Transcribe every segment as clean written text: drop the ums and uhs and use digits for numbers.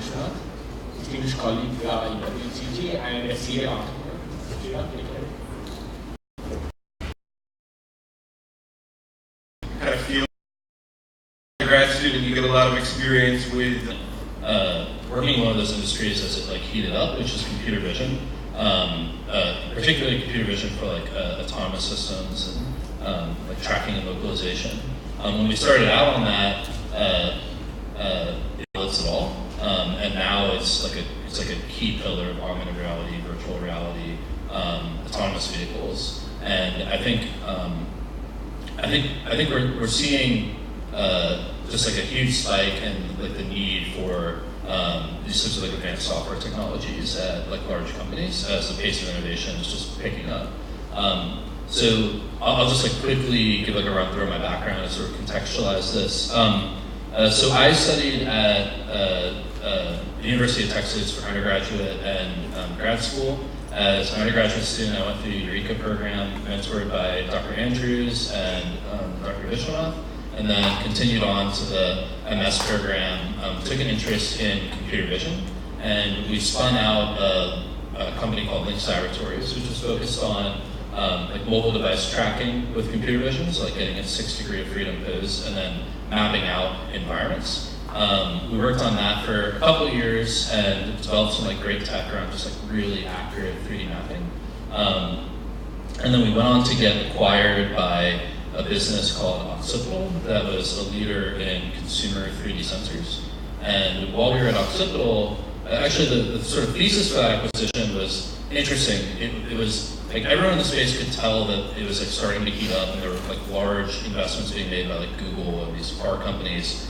Vishwanath, distinguished colleague in WCG and a serial entrepreneur. Sriram, take it away. Kind of feel like a grad student, you get a lot of experience with working in one of those industries as it like heated up, which is computer vision, particularly computer vision for like autonomous systems and like tracking and localization. When we started out on that, it was at all, and now it's like a key pillar of augmented reality, virtual reality, autonomous vehicles, and I think we're seeing just like a huge spike in like the need for these sorts of like advanced software technologies at like large companies as the pace of innovation is just picking up. So I'll just like quickly give like a run through of my background and sort of contextualize this. So I studied at the University of Texas for undergraduate and grad school. As an undergraduate student, I went through the Eureka program, mentored by Dr. Andrews and Dr. Vishwanath, and then continued on to the MS program, took an interest in computer vision, and we spun out a company called Lynx Laboratories, which was focused on like mobile device tracking with computer vision, so like getting a 6 degree of freedom pose, and then mapping out environments. We worked on that for a couple of years and developed some like great tech around just like really accurate 3D mapping. And then we went on to get acquired by a business called Occipital that was a leader in consumer 3D sensors. And while we were at Occipital, actually the sort of thesis for that acquisition was interesting. It was like everyone in the space could tell that it was like starting to heat up, and there were like large investments being made by like Google and these car companies.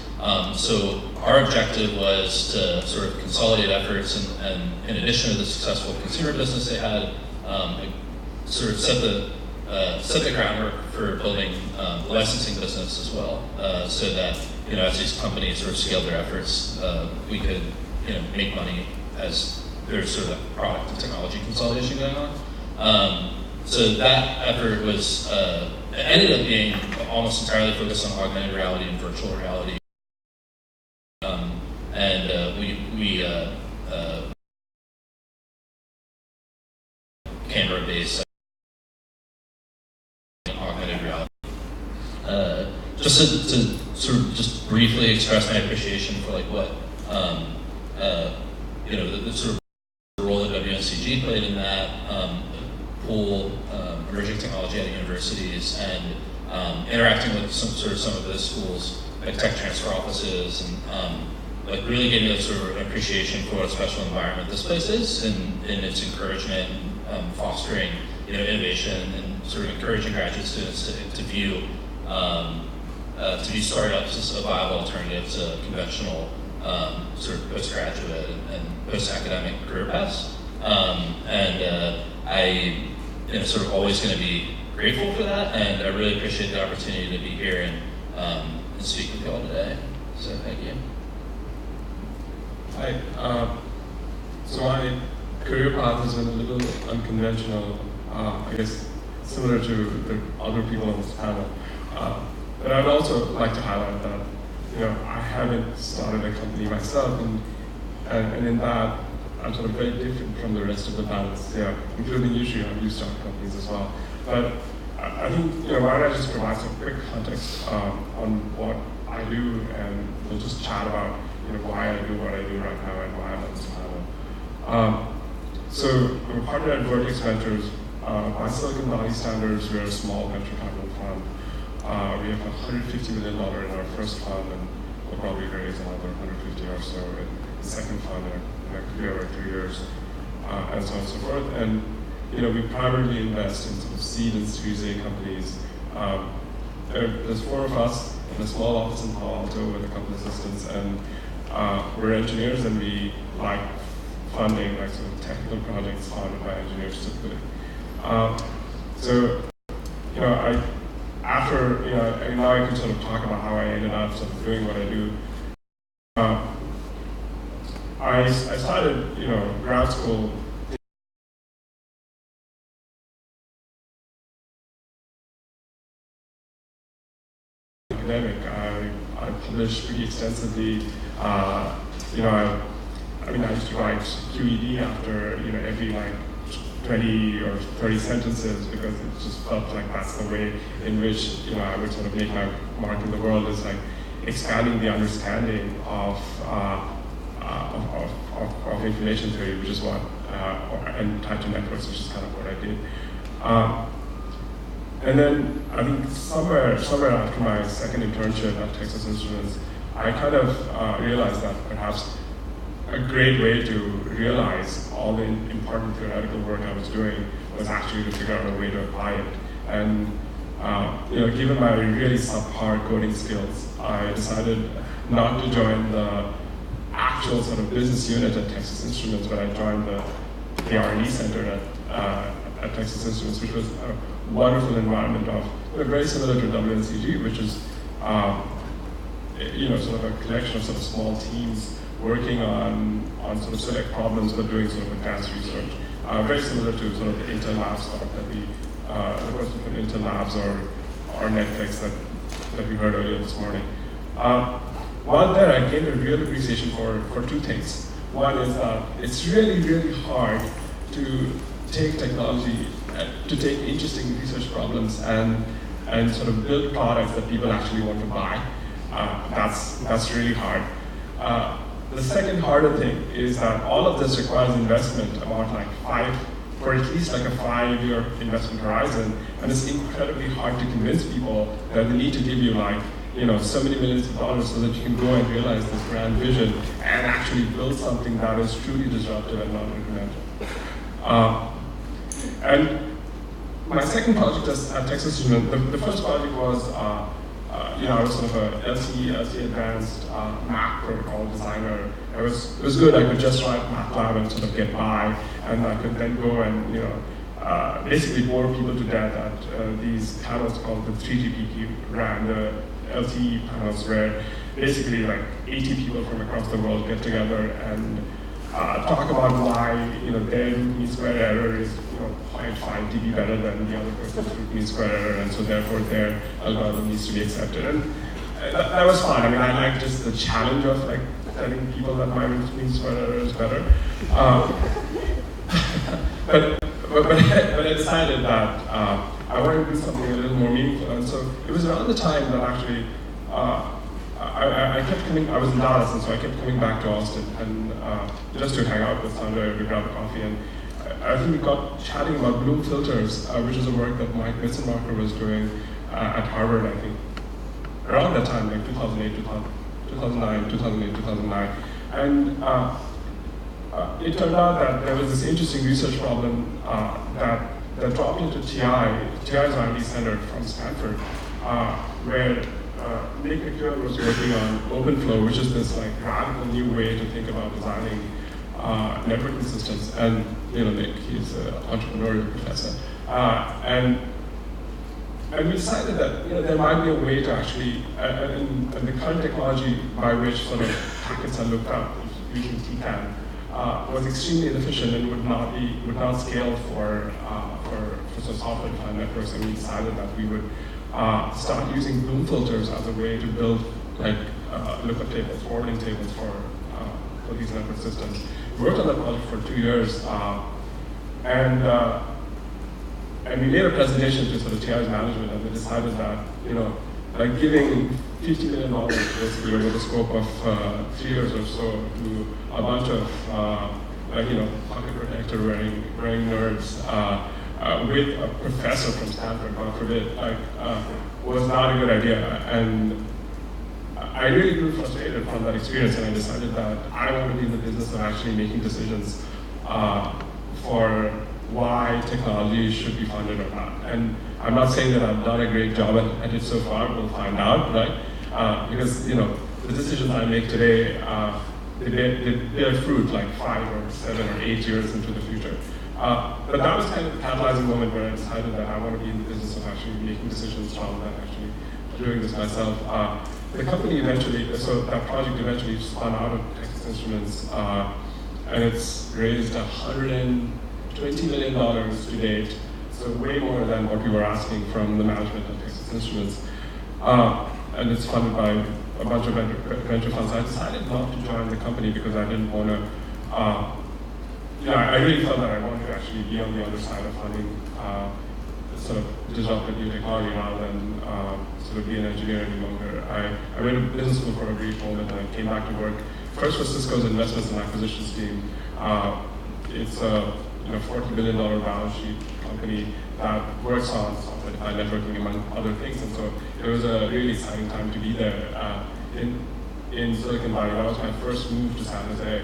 So our objective was to sort of consolidate efforts, and in addition to the successful consumer business they had, sort of set the groundwork for building the licensing business as well, so that as these companies sort of scaled their efforts, we could make money as there's sort of that product and technology consolidation going on. So that effort was ended up being almost entirely focused on augmented reality and virtual reality. We Canberra-based augmented reality. Just to sort of just briefly express my appreciation for like what the sort of role that WNCG played in that, pull emerging technology out of universities and interacting with some of those schools, like tech transfer offices, and like really getting a sort of appreciation for what a special environment this place is, and its encouragement, fostering innovation, and sort of encouraging graduate students to view startups as a viable alternative to conventional sort of postgraduate and post-academic career paths. I am sort of always going to be grateful for that, and I really appreciate the opportunity to be here and speak with you all today. So thank you. Hi. So my career path has been a little unconventional, I guess similar to the other people on this panel. But I'd also like to highlight that I haven't started a company myself, and in that I'm sort of very different from the rest of the panelists, including you, Sriram. You start companies as well. But I think why don't I just provide some quick context on what I do, and we'll just chat about why I do what I do right now and why I'm on this panel. So we're partnered at Vertex Ventures. By Silicon Valley standards, we're a small venture capital fund. We have $150 million in our first fund, and we'll probably raise another 150 or so in the second fund in a year or 2 years, and so on and so forth. And we primarily invest in sort of seed and Series A companies. There's 4 of us in a small office in Palo Alto with a couple of assistants, and we're engineers, and we like funding like sort of technical projects funded by engineers typically. Now I can sort of talk about how I ended up sort of doing what I do. I started, grad school. Academic. I published pretty extensively. I I used to write QED after every like 20 or 30 sentences because it just felt like that's the way in which I would sort of make my mark in the world, is like expanding the understanding of information theory, which is what and type 2 networks, which is kind of what I did. And then I think somewhere after my second internship at Texas Instruments, I kind of realized that perhaps a great way to realize all the important theoretical work I was doing was actually to figure out a way to apply it. And given my really subpar coding skills, I decided not to join the actual sort of business unit at Texas Instruments, but I joined the R&D center at Texas Instruments, which was a wonderful environment of very similar to WNCG, which is sort of a collection of sort of small teams working on sort of select problems, but doing sort of advanced research. Very similar to sort of the Intel Labs stuff that we, the person from Intel Labs or Netflix that we heard earlier this morning. While there, I gained a real appreciation for two things. One is that it's really, really hard to take technology, to take interesting research problems and sort of build products that people actually want to buy. That's really hard. The second harder thing is that all of this requires investment, about like for at least like a 5-year investment horizon, and it's incredibly hard to convince people that they need to give you like so many millions of dollars so that you can go and realize this grand vision and actually build something that is truly disruptive and non-incremental. And my second project at Texas Instruments, the first project was I was sort of a LTE advanced Mac protocol designer. It was good. I could just write MATLAB and sort of get by, and I could then go and basically bore people to death at these panels called the 3GPP RAM, the LTE panels, where basically like 80 people from across the world get together and talk about why their root mean square error is 0.5 dB better than the other person's root mean square error, and so therefore their algorithm needs to be accepted. And that was fun. I liked just the challenge of like telling people that my root mean square error is better. But I decided that I wanted to do something a little more meaningful, and so it was around the time that actually I kept coming. I was in Dallas, and so I kept coming back to Austin, and just to hang out with Sanjay, we grabbed coffee, and I think we got chatting about Bloom filters, which is a work that Mike Mitzenmacher was doing at Harvard, I think, around that time, like 2008, 2009, and it turned out that there was this interesting research problem that dropped into TI. TI is R&D center from Stanford, where Nick McEwen was working on OpenFlow, which is this like radical new way to think about designing networking systems. And Nick, he's an entrepreneurial professor, and we decided that there might be a way to actually, and the current technology by which sort of packets are looked up using TCAN was extremely inefficient and would not scale for sort of software-defined networks. And we decided that we would start using Bloom filters as a way to build like lookup tables, forwarding tables for these network systems. We worked on that project for 2 years, and we made a presentation to sort of TI's management, and we decided that like giving $50 million basically over the scope of 3 years or so to a bunch of pocket protector wearing nerds. With a professor from Stanford, God forbid, was not a good idea. And I really grew frustrated from that experience, and I decided that I want to be in the business of actually making decisions for why technology should be funded or not. And I'm not saying that I've done a great job at it so far. We'll find out, right? Because the decisions I make today, they bear fruit like 5 or 7 or 8 years into the future. But that was kind of the catalyzing moment where I decided that I want to be in the business of actually making decisions rather than actually doing this myself. The company eventually, so that project eventually spun out of Texas Instruments, and it's raised $120 million to date, so way more than what we were asking from the management of Texas Instruments. And it's funded by a bunch of venture funds. I decided not to join the company because I didn't want to I really felt that I wanted to actually be on the other side of funding sort of disruptive new technology rather than sort of be an engineer any longer. I went to business school for a brief moment and I came back to work first for Cisco's investments and acquisitions team. It's a $40 billion balance sheet company that works on software networking among other things, and so it was a really exciting time to be there in Silicon Valley. That was my first move to San Jose.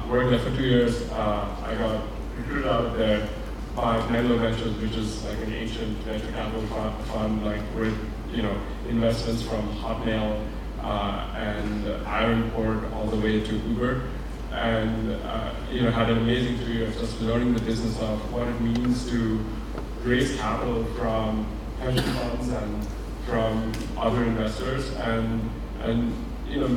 Worked there for 2 years. I got recruited out of there by Menlo Ventures, which is like an ancient venture capital fund, like with investments from Hotmail and Ironport all the way to Uber, and had an amazing 2 years just learning the business of what it means to raise capital from pension funds and from other investors, and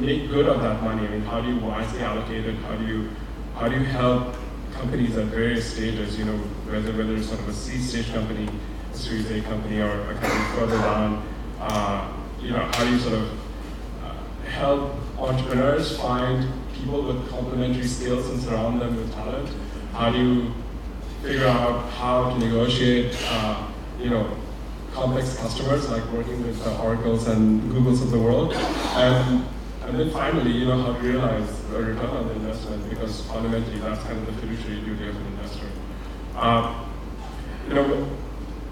make good of that money. I mean, how do you wisely allocate it? How do you help companies at various stages? Whether it's sort of a seed stage company, a Series A company, or a company further down. How do you sort of help entrepreneurs find people with complementary skills and surround them with talent? How do you figure out how to negotiate, complex customers, like working with the Oracles and Googles of the world? And then finally, how to realize a return on the investment, because fundamentally that's kind of the fiduciary duty of an investor.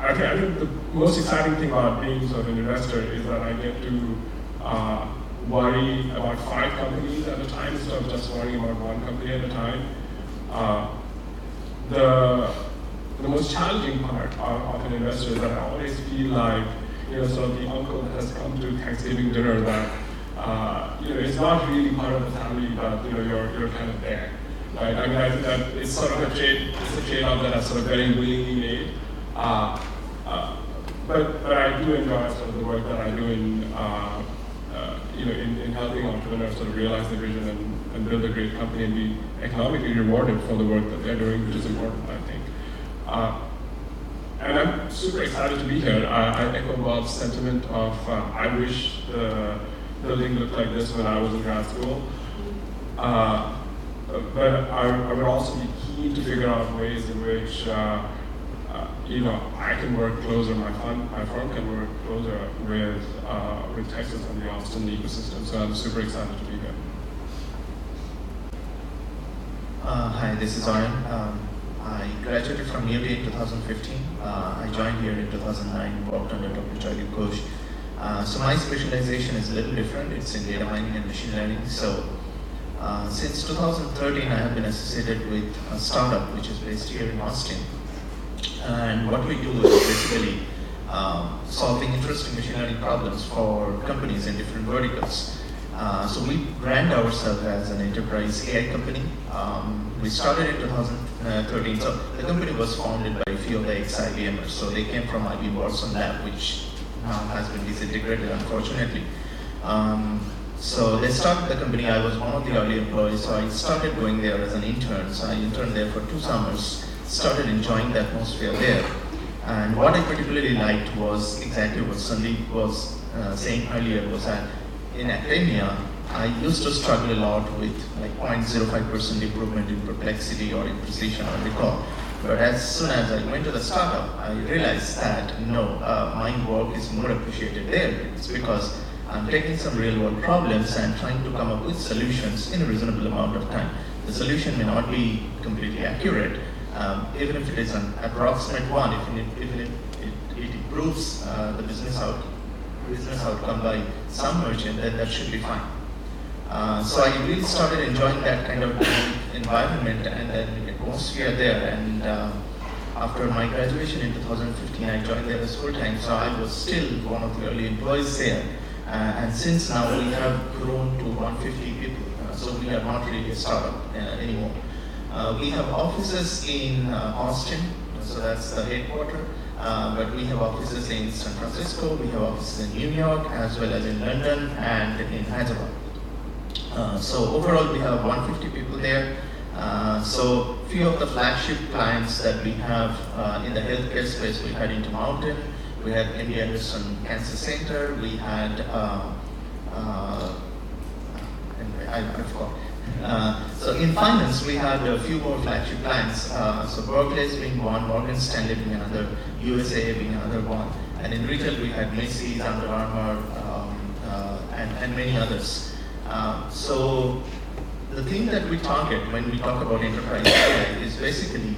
I think the most exciting thing about being sort of an investor is that I get to worry about 5 companies at a time instead of just worrying about 1 company at a time. The most challenging part of an investor is that I always feel like, sort of the uncle that has come to Thanksgiving dinner that, it's not really part of the family, but you're kind of there, right? I mean, I think that it's sort of a trade-off that I've sort of very willingly made. But I do enjoy sort of the work that I do in helping entrepreneurs sort of realize their vision and build a great company and be economically rewarded for the work that they're doing, which is important, I think. And I'm super excited to be here. I echo Bob's sentiment of I wish the building looked like this when I was in grad school. But I would also be keen to figure out ways in which I can work closer, my firm can work closer with Texas and the Austin ecosystem. So I'm super excited to be here. Hi, this is Ayan. I graduated from Univ in 2015. I joined here in 2009, worked under Dr. Charlie Ghosh. So my specialization is a little different. It's in data mining and machine learning. So since 2013, I have been associated with a startup which is based here in Austin. And what we do is basically solving interesting machine learning problems for companies in different verticals. So we brand ourselves as an enterprise AI company. We started in 2013. So the company was founded by a few of the ex-IBMers. So they came from IBM Watson Lab, which now has been disintegrated, unfortunately. So they started the company. I was one of the early employees. So I started going there as an intern. So I interned there for 2 summers. Started enjoying the atmosphere there. And what I particularly liked was exactly what Sandeep was saying earlier, was that in academia, I used to struggle a lot with like 0.05% improvement in perplexity or in precision or recall. But as soon as I went to the startup, I realized that no, my work is more appreciated there. It's because I'm taking some real world problems and trying to come up with solutions in a reasonable amount of time. The solution may not be completely accurate, even if it is an approximate one, if it improves the business outcome by some margin, then that should be fine. So I really started enjoying that kind of environment and then atmosphere there. And after my graduation in 2015, I joined there as full-time. So I was still one of the early employees there. And since now we have grown to 150 people, so we are not really a startup anymore. We have offices in Austin, so that's the headquarters. But we have offices in San Francisco, we have offices in New York, as well as in London and in Hyderabad. So overall, we have 150 people there. So few of the flagship clients that we have in the healthcare space, we had Intermountain, we had MD Anderson Cancer Center, we had, I forgot. So So in finance, we had a few more flagship clients. So Barclays being one, Morgan Stanley being another, USA being another one. And in retail, we had Macy's, Under Armour, and many others. So the thing that we target when we talk about enterprise AI is basically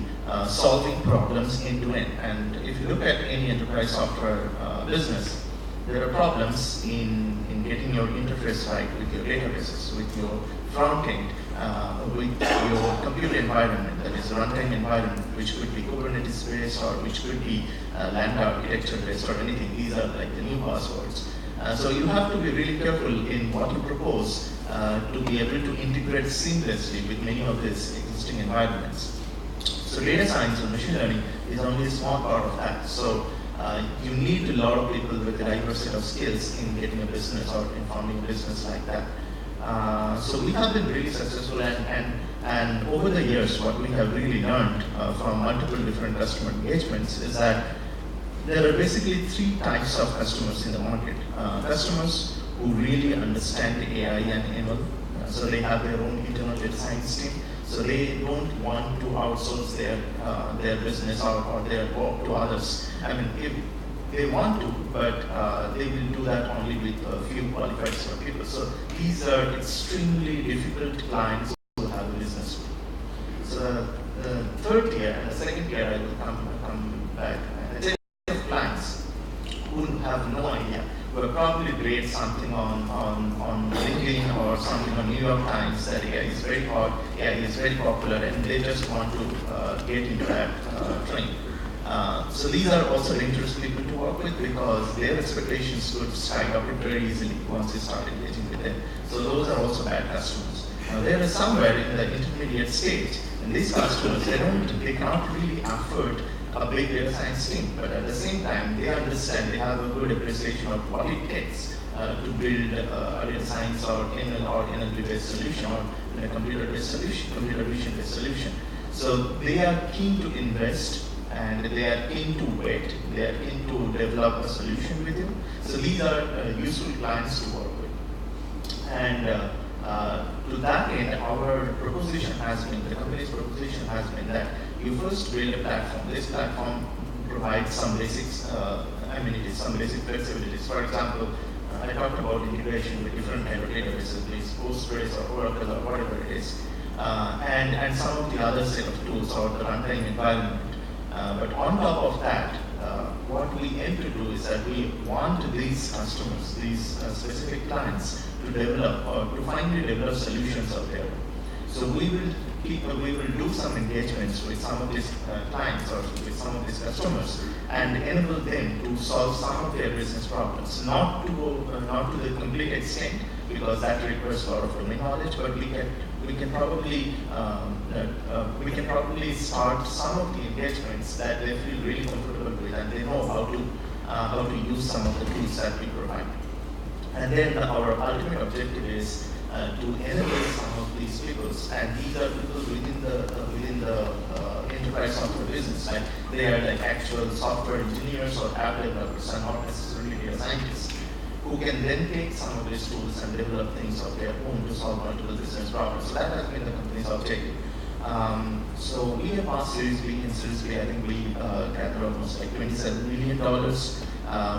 solving problems end to end. And if you look at any enterprise software business, there are problems in getting your interface right with your databases, with your front end, with your compute environment, that is runtime environment, which could be Kubernetes based or which could be Lambda architecture based or anything. These are like the new buzzwords. So you have to be really careful in what you propose to be able to integrate seamlessly with many of these existing environments. So data science and machine learning is only a small part of that. So you need a lot of people with a diverse set of skills in getting a business or in founding a business like that. So we have been really successful, and over the years, what we have really learned from multiple different customer engagements is that there are basically three types of customers in the market. Customers who really understand AI and ML, so they have their own internal data science team, so they don't want to outsource their business or their work to others. I mean, if they want to, but they will do that only with a few qualified sort of people. So these are extremely difficult clients to have a business with. So the third tier and the second tier, I will come back. Clients who have no idea, will probably read something on LinkedIn or something on New York Times that AI is very hot, AI is very popular, and they just want to get into that train. So these are also dangerous people to work with because their expectations could skyrocket very easily once you start engaging with them. So those are also bad customers. Now there is somewhere in the intermediate stage, and these customers, they cannot really afford a big data science team, but at the same time, they understand, they have a good appreciation of what it takes to build a data science or ML or NLP-based solution or a computer-based solution, computer vision-based solution. So they are keen to invest and they are keen to wait, they are keen to develop a solution with you. So these are useful clients to work with. And to that end, our proposition has been, the company's proposition has been that you first build a platform. This platform provides some basics, amenities, some basic flexibilities. For example, I talked about integration with different kind of databases, be it Postgres or Oracle or whatever it is, and some of the other set of tools or the runtime environment. But on top of that, what we aim to do is that we want these customers, these specific clients, to develop or to finally develop solutions out there. So we will do some engagements with some of these clients or with some of these customers and enable them to solve some of their business problems. Not to the complete extent because that requires a lot of domain knowledge, but we can probably start some of the engagements that they feel really comfortable with and they know how to use some of the tools that we provide. And then our ultimate objective is to enable some of these people, and these are people within the enterprise software business. Like they are like actual software engineers or app developers, and not necessarily data scientists, who can then take some of these tools and develop things of their own to solve multiple business problems. So that has been the company's objective. So we have passed Series B, and Series B I think we gathered almost like $27 million.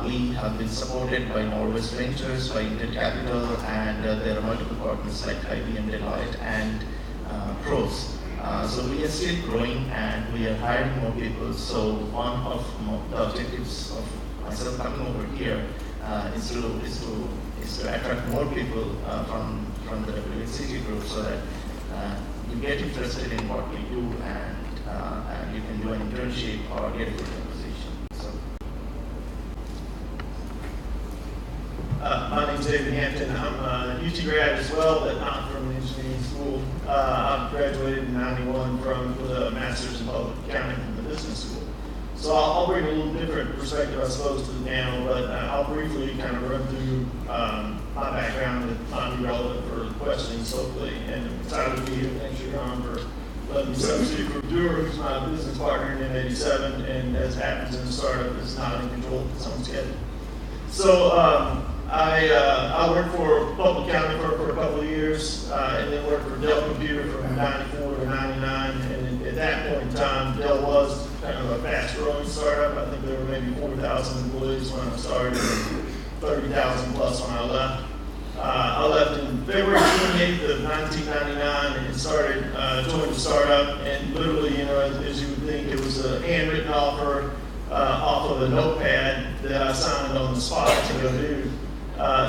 We have been supported by Norwest Ventures, by Intel Capital, and there are multiple partners like IBM, Deloitte, and Pros. So we are still growing and we are hiring more people. So one of the objectives of myself coming over here is to attract more people from the WHCG group so that you get interested in what we do and you can do an internship or get a good position. So. My name's David Hampton. I'm a UT grad as well, but not from an engineering school. I graduated in '91 with a master's in public accounting from the business school. So I'll bring a little different perspective, I suppose, to the panel, but I'll briefly kind of run through my background that might be relevant for questions, hopefully. And I'm excited to be here. Thanks, Sriram, for letting me substitute for Vidur, who's my business partner in M87, and as happens in a startup, is not in control of its own schedule. So I worked for public accounting for a couple of of years, and then worked for Dell Computer from 94 to 99. And at that point in time, Dell was kind of a fast-growing startup. I think there were maybe 4,000 employees when I started, and 30,000 plus when I left. I left in February 28th of 1999 and started, joined a startup, and literally, you know, as you would think, it was a handwritten offer off of a notepad that I signed on the spot to go do.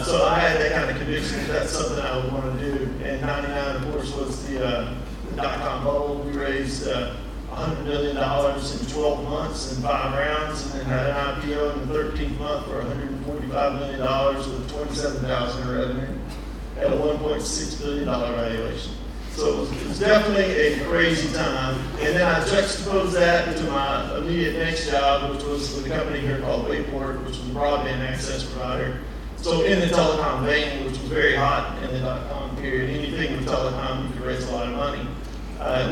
So I had that kind of conviction that that's something I would want to do. And 99, of course, was the dot-com bubble. We raised $100 million in 12 months in 5 rounds, and then had an IPO in the 13th month for $145 million with 27,000 in revenue at a $1.6 billion valuation. So it was definitely a crazy time. And then I juxtaposed that to my immediate next job, which was with a company here called Wayport, which was a broadband access provider. So in the telecom vein, which was very hot in the dot-com period, anything with telecom, you could raise a lot of money.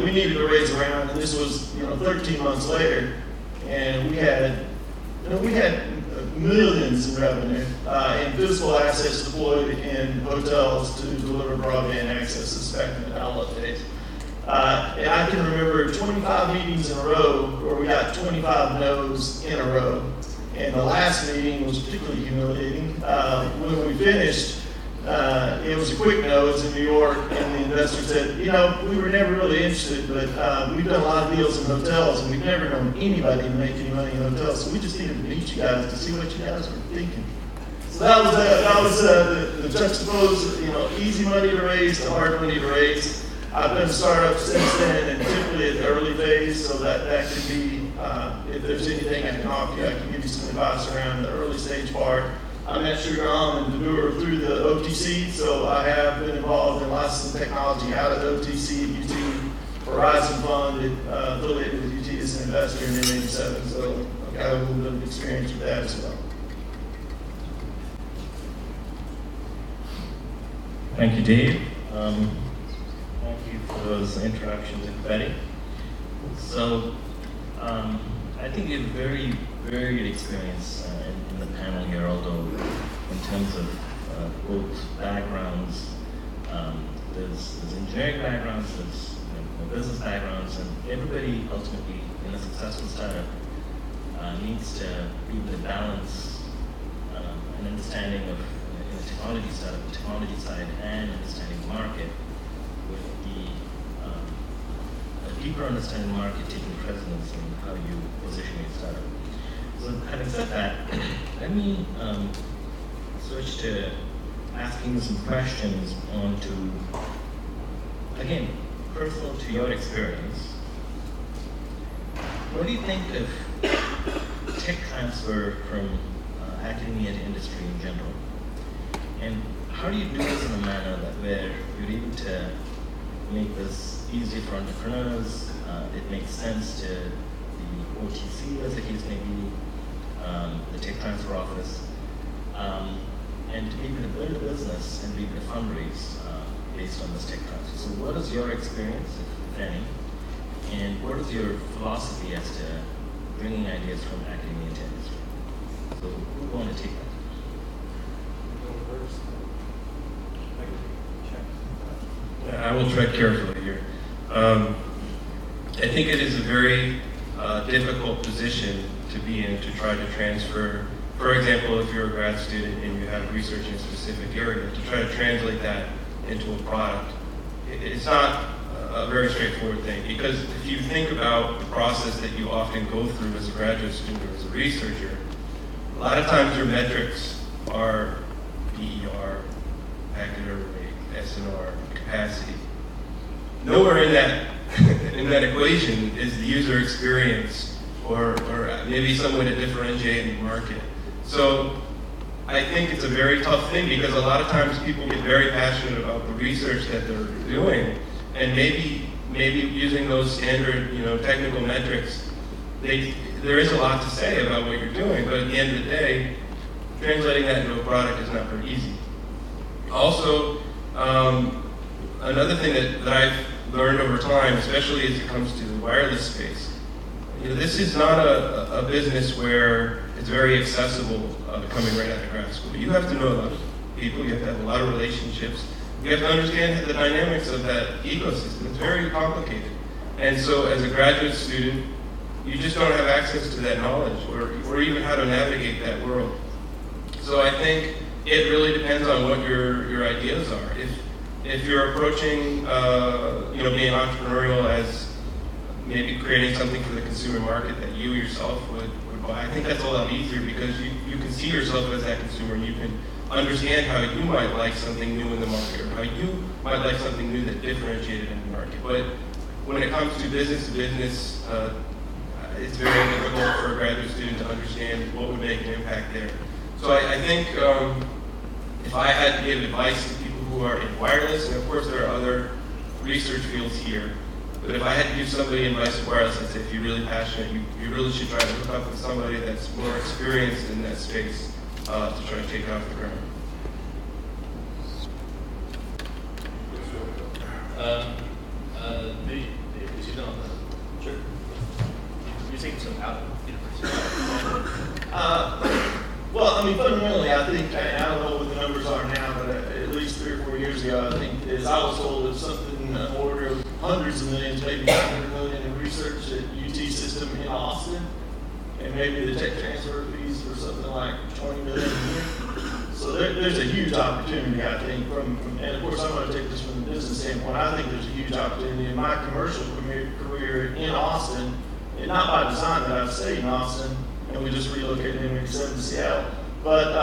We needed to raise around, and this was 13 months later, and we had millions in revenue in physical assets deployed in hotels to deliver broadband access back in the dial-up days. And I can remember 25 meetings in a row where we got 25 no's in a row. And the last meeting was particularly humiliating. When we finished, it was a quick no. It was in New York, and the investor said, we were never really interested, but we've done a lot of deals in hotels, and we've never known anybody to make any money in hotels, so we just needed to meet you guys to see what you guys were thinking. So that was the juxtaposed, easy money to raise to hard money to raise. I've been a startup since then, and typically at the early phase, so that could be, if there's anything I can offer you, I can give you some advice around the early stage part. I met Sriram and Vidur through the OTC, so I have been involved in lots of technology out of the OTC, UT, Horizon Fund, affiliated with UT as an investor in M87, so I've got a little bit of experience with that as well. Thank you, Dave. Thank you for those introductions, everybody. So, I think you have a very, very good experience in the panel here, although in terms of both backgrounds, there's engineering backgrounds, there's business backgrounds, and everybody ultimately in a successful startup needs to be able to balance an understanding of in a technology startup, the technology side, and understanding the market with a deeper understanding of the market taking precedence in how you position your startup. So having said that, let me switch to asking some questions on to, again, personal to your experience. What do you think of tech transfer from academia to industry in general? And how do you do this in a manner that where you're able to make this easier for entrepreneurs, it makes sense to the OTC, as the case may be, the tech transfer office, and to be able to build a business and be able to fundraise based on this tech transfer. So what is your experience, if any, and what is your philosophy as to bringing ideas from academia to industry? So who would want to take that? I will tread carefully here. I think it is a very difficult position to be in to try to transfer. For example, if you're a grad student and you have research in a specific area, to try to translate that into a product, it's not a very straightforward thing. Because if you think about the process that you often go through as a graduate student or as a researcher, a lot of times your metrics are PER, packet error rate, SNR, capacity. Nowhere in that equation is the user experience or maybe some way to differentiate in the market. So I think it's a very tough thing because a lot of times people get very passionate about the research that they're doing, and maybe using those standard technical metrics, there is a lot to say about what you're doing, but at the end of the day, translating that into a product is not very easy. Also, another thing that I've learned over time, especially as it comes to the wireless space, this is not a business where it's very accessible coming right out of grad school. You have to know a lot of people, you have to have a lot of relationships, You have to understand the dynamics of that ecosystem. It's very complicated. And so as a graduate student, you just don't have access to that knowledge or even how to navigate that world. So I think it really depends on what your ideas are. If you're approaching being entrepreneurial as maybe creating something for the consumer market that you yourself would buy, I think that's a lot easier because you can see yourself as that consumer. You can understand how you might like something new in the market or how you might like something new that differentiated in the market. But when it comes to business, it's very difficult for a graduate student to understand what would make an impact there. So I think if I had to give advice to people who are in wireless, and of course there are other research fields here, but if I had to give somebody advice in wireless, I'd say if you're really passionate, you really should try to hook up with somebody that's more experienced in that space to try to take it off the ground. Sure. You're taking some out of university. Well, I mean, fundamentally, I think, and I don't know what the numbers are now, but at least 3 or 4 years ago, I think, as I was told, it was something in the order of hundreds of millions, maybe 100 million in research at UT system in Austin, and maybe the tech transfer fees were something like 20 million a year. So there's a huge opportunity, I think, and of course, I'm going to take this from the business standpoint. I think there's a huge opportunity in my commercial career in Austin, and not by design that I've stayed in Austin, and we just relocated in 7 to Seattle. But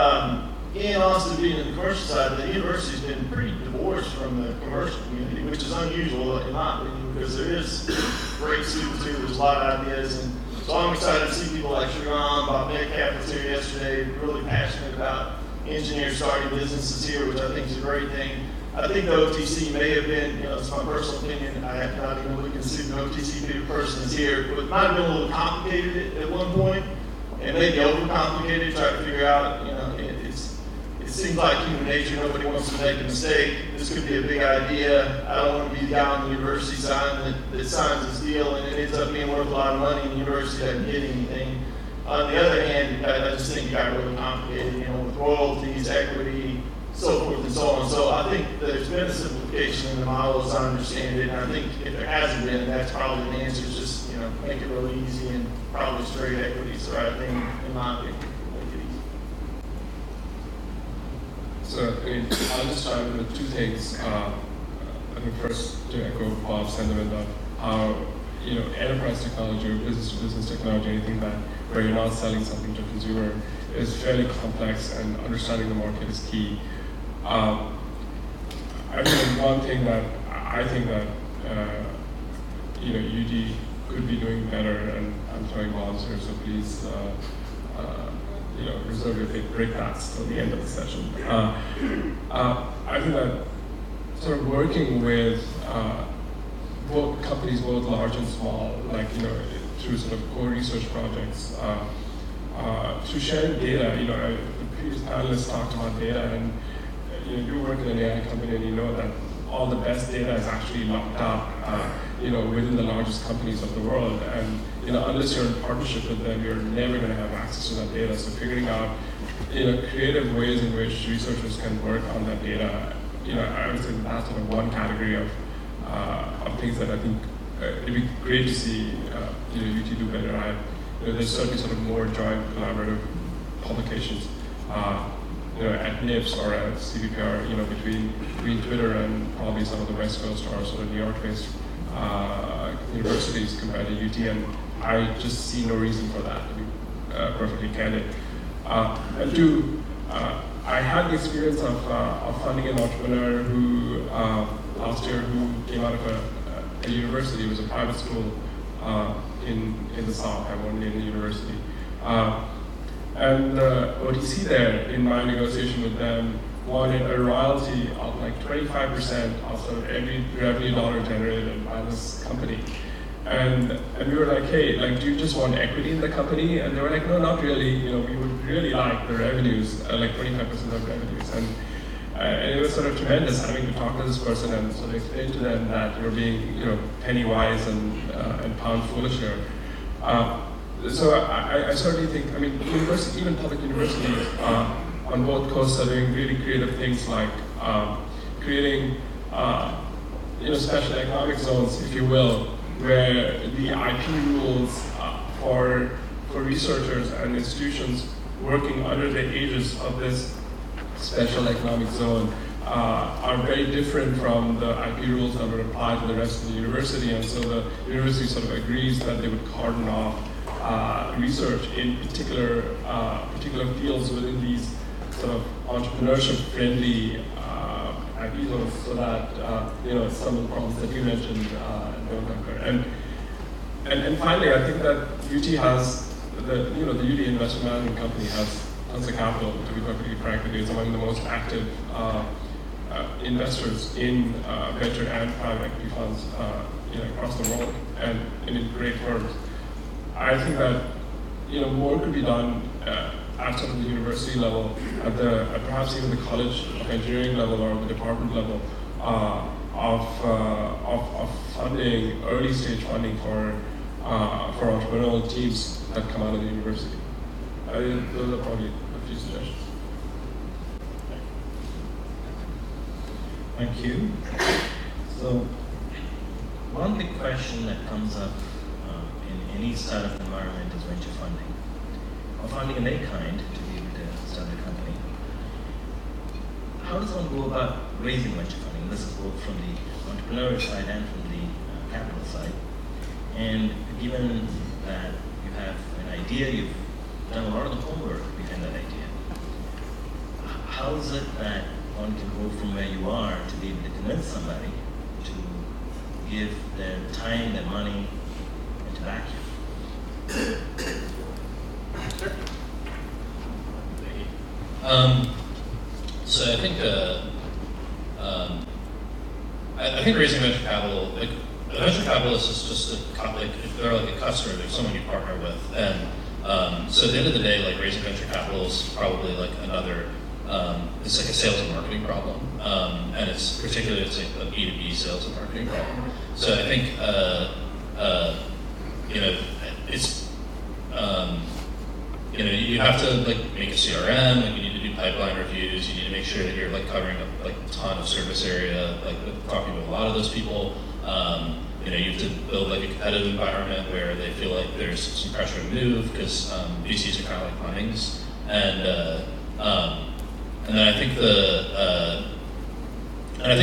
in Austin, being in the commercial side, the university's been pretty divorced from the commercial community, which is unusual in my opinion, because there is great students here, there's a lot of ideas, and so I'm excited to see people like Sriram. Bob Metcalf was here yesterday, really passionate about engineers starting businesses here, which I think is a great thing. I think the OTC may have been, it's my personal opinion, I have not even really considered the OTC person is here, but it might have been a little complicated at one point, and maybe overcomplicated, try to figure out, it seems like human nature, nobody wants to make a mistake. This could be a big idea. I don't want to be the guy on the university side that signs this deal and it ends up being worth a lot of money and the university doesn't get anything. On the other hand, I just think it got really complicated, with royalties, equity, so forth and so on. So I think there's been a simplification in the model as I understand it, and I think if there hasn't been, that's probably the answer is just, make it really easy and probably straight equity is the right thing, in my opinion. So, I'll just start with 2 things. I think first to echo Bob's sentiment of how, enterprise technology or business-to-business technology, anything where you're not selling something to a consumer is fairly complex and understanding the market is key. I think one thing that I think that, UD could be doing better, and I'm throwing bombs here, so please, reserve your big breakdowns till the end of the session. I think that sort of working with both companies, both large and small, through sort of core research projects, through sharing data. The previous panelists talked about data, and you work in an AI company, and you know that all the best data is actually locked up, within the largest companies of the world. And unless you're in partnership with them, you're never going to have access to that data. So figuring out, creative ways in which researchers can work on that data, I would say that's sort of one category of things that I think it'd be great to see, UT do better. There's certainly sort of more joint collaborative publications, at NIPS or at CVPR, between Twitter and probably some of the West Coast or sort of New York-based universities compared to UT, and I just see no reason for that, to be perfectly candid. And 2, I had the experience of funding an entrepreneur who last year who came out of a university. It was a private school in the South. I won't name the university. And what you see there in my negotiation with them wanted a royalty of like 25% of sort of every revenue dollar generated by this company. And we were like, hey, do you just want equity in the company? And they were like, no, not really. We would really like the revenues, like 25% of revenues. And it was sort of tremendous having to talk to this person and sort of explain to them that you're being, penny wise and pound foolish here. So I certainly think, even public universities on both coasts are doing really creative things like creating special economic zones, if you will, where the IP rules for researchers and institutions working under the aegis of this special economic zone are very different from the IP rules that would apply to the rest of the university, and so the university sort of agrees that they would cordon off research in particular fields within these sort of entrepreneurship-friendly IP zones, so that some of the problems that you mentioned don't occur. And finally, I think that UT has the UT Investment Management Company has tons of capital. To be perfectly frank with you, it's among the most active investors in venture and private equity funds across the world, and in great firms. I think that more could be done at sort of the university level, at perhaps even the College of Engineering level or the department level, of funding, early stage funding for entrepreneurial teams that come out of the university. Those are probably a few suggestions. Thank you. So, one big question that comes up in any startup environment is venture funding, or funding of any kind to be able to start a company. How does one go about raising venture funding? This is both from the entrepreneurial side and from the capital side. And given that you have an idea, you've done a lot of the homework behind that idea. How is it that one can go from where you are to be able to convince somebody to give their time, their money, and to back you? So I think raising venture capital, like a venture capitalist is just if they're like a customer, they're someone you partner with, and so at the end of the day, like raising venture capital is probably like another. It's like a sales and marketing problem, and it's like a B2B sales and marketing problem. So I think it's you have to like make a CRM, like you need to do pipeline reviews, you need to make sure that you're like covering a ton of service area, like talking to a lot of those people. You have to build like a competitive environment where they feel like there's some pressure to move, because VCs are kind of like Lemmings, and then I think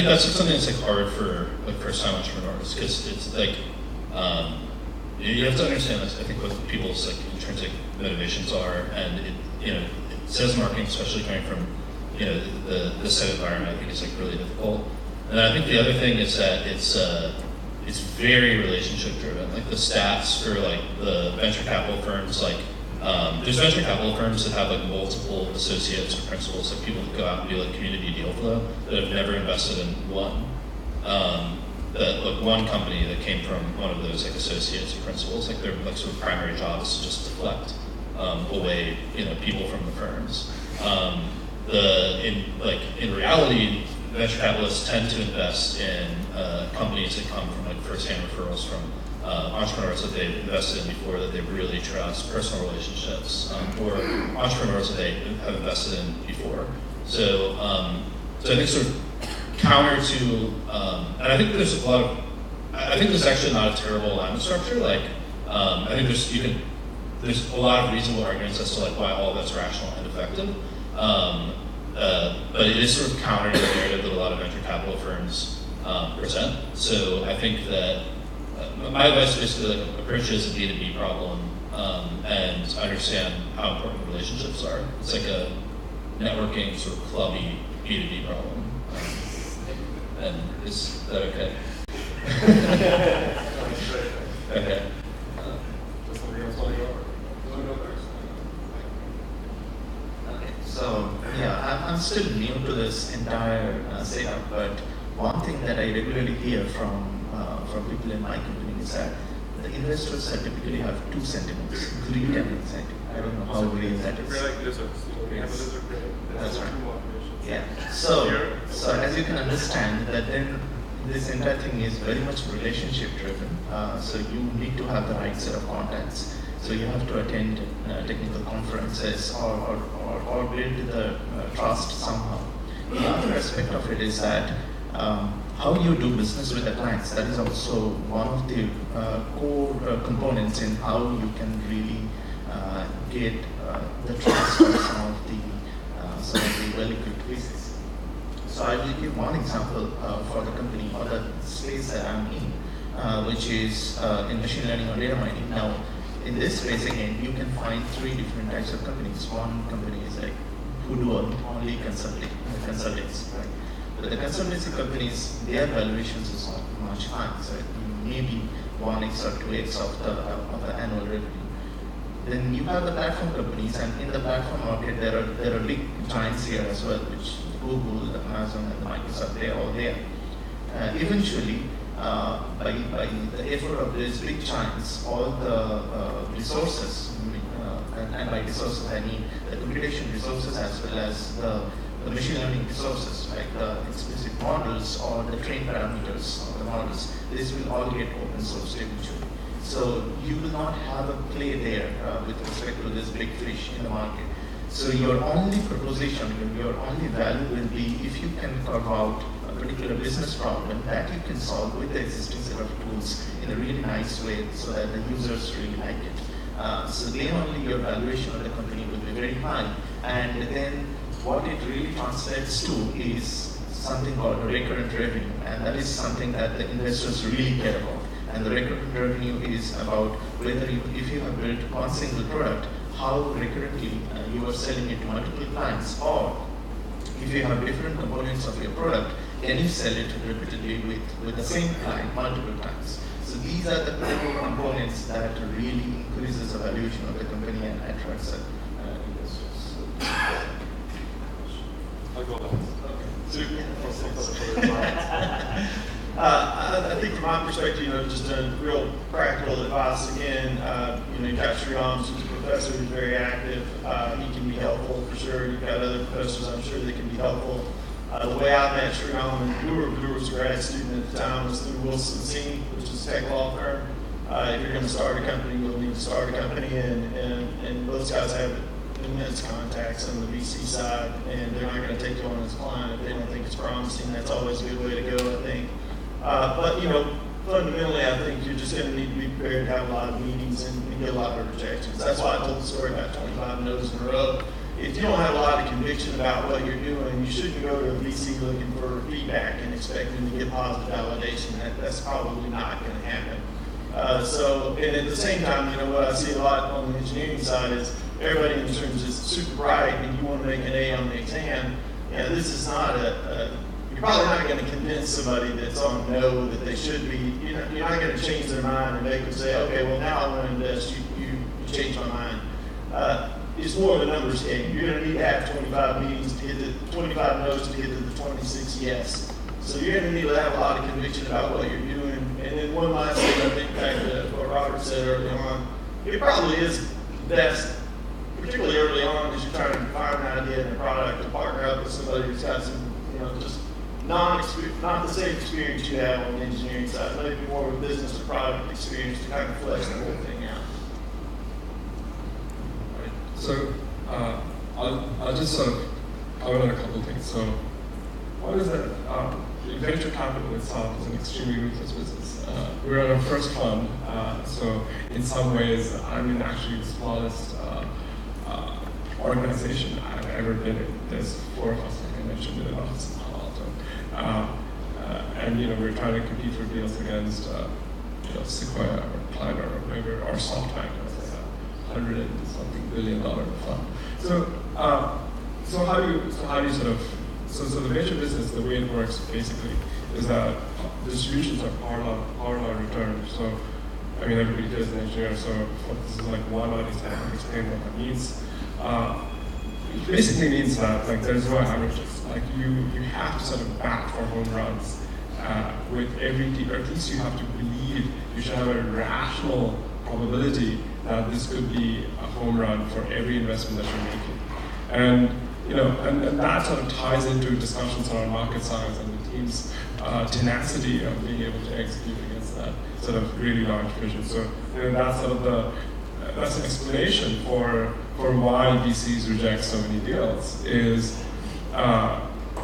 that's something that's like hard for like first-time entrepreneurs, because it's like you have to understand this. I think what people's like intrinsic motivations are, and sales and marketing, especially coming from this type of environment, I think is like really difficult. And I think the other thing is that it's very relationship driven. Like the stats for like the venture capital firms, like there's venture capital firms that have like multiple associates or principals, like people that go out and do like community deal flow, that have never invested in one. One company that came from one of those like associates or principals, like their like sort of primary job is to just deflect away people from the firms. In reality, venture capitalists tend to invest in companies that come from like first-hand referrals from entrepreneurs that they've invested in before, that they really trust, personal relationships, or entrepreneurs that they have invested in before. So I think sort of counter to, and I think there's I think there's actually not a terrible alignment structure. Like I think there's a lot of reasonable arguments as to like why all that's rational and effective. But it is sort of counter to the narrative that a lot of venture capital firms present. So I think that my advice is basically like approach it as a B2B problem, and understand how important relationships are. It's like a networking sort of clubby B2B problem. And is that okay? Okay. Does somebody else want to go? Okay, so yeah, I'm still new to this entire setup, but one thing that I regularly hear from people in my company is that the investors typically have two sentiments: greed and anxiety. I don't know how real that is. We're like lizards. We have a lizard brain. That's right. Yeah. So as you can understand, that then this entire thing is very much relationship driven. So you need to have the right set of contacts. So you have to attend technical conferences or build the trust somehow. The other aspect of it is that how you do business with the clients. That is also one of the core components in how you can really get the trust of some of the well-equipped pieces. So I will give one example for the company or the space that I'm in, which is in machine learning or data mining. Now, in this space again, you can find three different types of companies. One company is like who do only consultants, right? But the consultancy companies, their valuations is much higher, so maybe 1x or 2x of the annual revenue. Then you have the platform companies, and in the platform market, there are big giants here as well, which Google, Amazon, and Microsoft, they're all there. Eventually, by the effort of these big giants, all the resources, and by resources I mean the computation resources as well as the machine learning resources, like the explicit models or the trained parameters of the models, this will all get open sourced eventually. So you will not have a play there with respect to this big fish in the market. So your only proposition, your only value will be if you can carve out a particular business problem that you can solve with the existing set of tools in a really nice way so that the users really like it. So then only your valuation of the company will be very high. And then what it really translates to is something called recurrent revenue, and that is something that the investors really care about. And the recurrent revenue is about whether if you have built one single product, how recurrently you are selling it to multiple clients, or if you have different components of your product, can you sell it repeatedly with the same client multiple times? So these are the core components that really increases the valuation of the company and attracts investors. I'll go ahead. I think from my perspective, just a real practical advice again, you've got Sriram, who's a professor who's very active. He can be helpful for sure. You've got other professors, I'm sure, that can be helpful. The way I met Sriram and Vidur was a grad student at the time was through Wilson, which is a tech law firm. If you're going to start a company, you'll need to start a company, and those guys have immense contacts on the VC side, and they're not going to take you on as a client if they don't think it's promising. That's always a good way to go, I think. But fundamentally, I think you're just going to need to be prepared to have a lot of meetings and get a lot of rejections. That's why I told the story about 25 no's in a row. If you don't have a lot of conviction about what you're doing, you shouldn't go to a VC looking for feedback and expecting to get positive validation. That's probably not going to happen. And at the same time, what I see a lot on the engineering side is everybody in terms is super bright and you want to make an A on the exam. This is not you're probably not going to convince somebody that's on no that they should be. You're not going to change their mind and make them say, okay, well now I want to invest. You changed my mind. It's more of a numbers game. You're going to need to have 25 meetings to get the 25 no's to get to the 26 yes. So you're going to need to have a lot of conviction about what you're doing. And then one last thing, I think back to what Robert said early on, it probably is best, particularly early on, as you're trying to find an idea and a product to partner up with somebody who's got some, just not the same experience you have on the engineering side, maybe more of a business or product experience to kind of flesh the whole thing out. So I'll just sort of cover on a couple of things. So one is that venture capital itself is an extremely ruthless business. We're on our first fund, so in some ways I'm in actually the smallest organization I've ever been in. There's 4 of us, like I mentioned, in an office in Palo Alto. And we're trying to compete for deals against Sequoia or Climber or whatever, or SoftBank. $100-something billion fund. So how do you sort of so the venture business, the way it works basically is that distributions are part of return. So everybody here is an engineer, so this is like 1 out of 10. I'll explain what that means. It basically means that there's no averages. You have to sort of bat for home runs with every team, or at least you have to believe you should have a rational probability that this could be a home run for every investment that you're making. And and that sort of ties into discussions around market size and the team's tenacity of being able to execute against that sort of really large vision. So that's sort of that's an explanation for why VCs reject so many deals is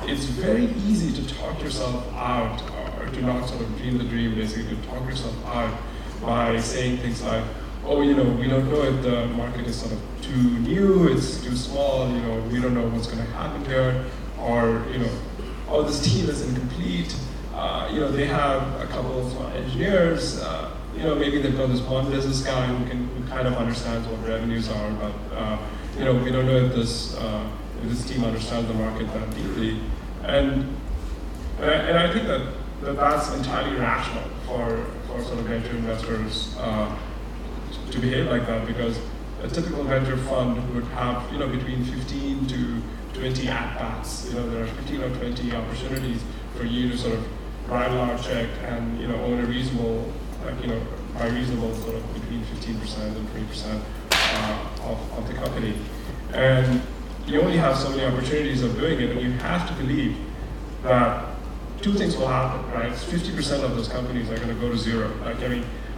it's very easy to talk yourself out, or to not sort of dream the dream, basically, to talk yourself out by saying things like, oh, we don't know if the market is sort of too new, it's too small, we don't know what's going to happen here, or, oh, this team is incomplete, they have a couple of engineers, maybe they've got this one business guy who kind of understands what revenues are, but, we don't know if this team understands the market that deeply. And I think that's entirely rational for sort of venture investors to behave like that, because a typical venture fund would have between 15 to 20 at-bats. There are 15 or 20 opportunities for you to sort of write a large check and own a reasonable, by reasonable sort of between 15% and 20% of the company. And you only have so many opportunities of doing it, and you have to believe that two things will happen, right? 50% of those companies are going to go to zero.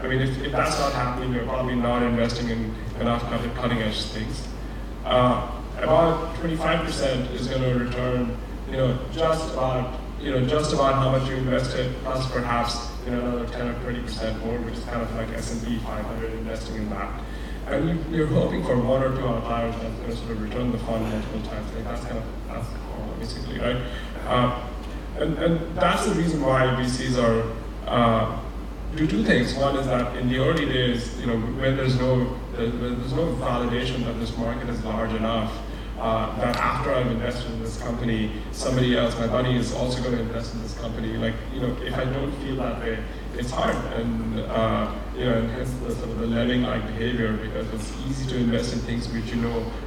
If that's not happening, you're probably not investing in enough cutting edge things. About 25% is going to return, just about how much you invested, plus perhaps another 10 or 20% more, which is kind of like S&P 500 investing in that. And you're hoping for one or two outliers that's going to sort of return the fund multiple times. That's the call, basically, right? And that's the reason why VCs are do two things. One is that in the early days, when there's no validation that this market is large enough, that after I've invested in this company, somebody else, my buddy, is also going to invest in this company. If I don't feel that way, it's hard, and and hence the sort of the lemming-like behavior, because it's easy to invest in things which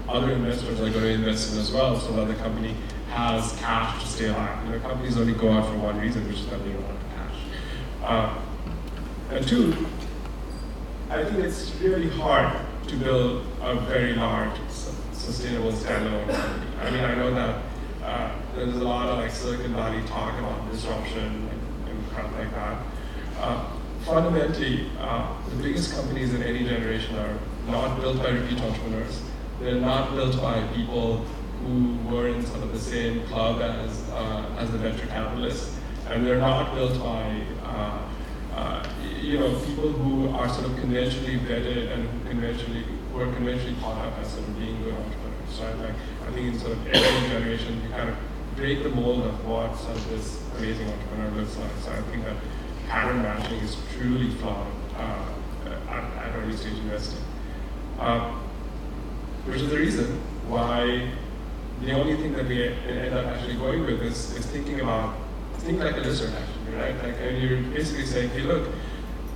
other investors are going to invest in as well, so that the company has cash to stay alive. Companies only go out for one reason, which is that they don't want cash. And two, I think it's really hard to build a very large, sustainable standalone company. I know that there's a lot of Silicon Valley talk about disruption and crap like that. Fundamentally, the biggest companies in any generation are not built by repeat entrepreneurs. They're not built by people who were in sort of the same club as the venture capitalists, and they're not built by people who are sort of conventionally vetted and who are conventionally thought of as sort of being good entrepreneurs. Right? I think in sort of every generation, you kind of break the mold of what sort of this amazing entrepreneur looks like. So I think that pattern matching is truly flawed at early stage investing, which is the reason why the only thing that we end up actually going with is think like a lizard, actually, right? And you're basically saying, hey, look,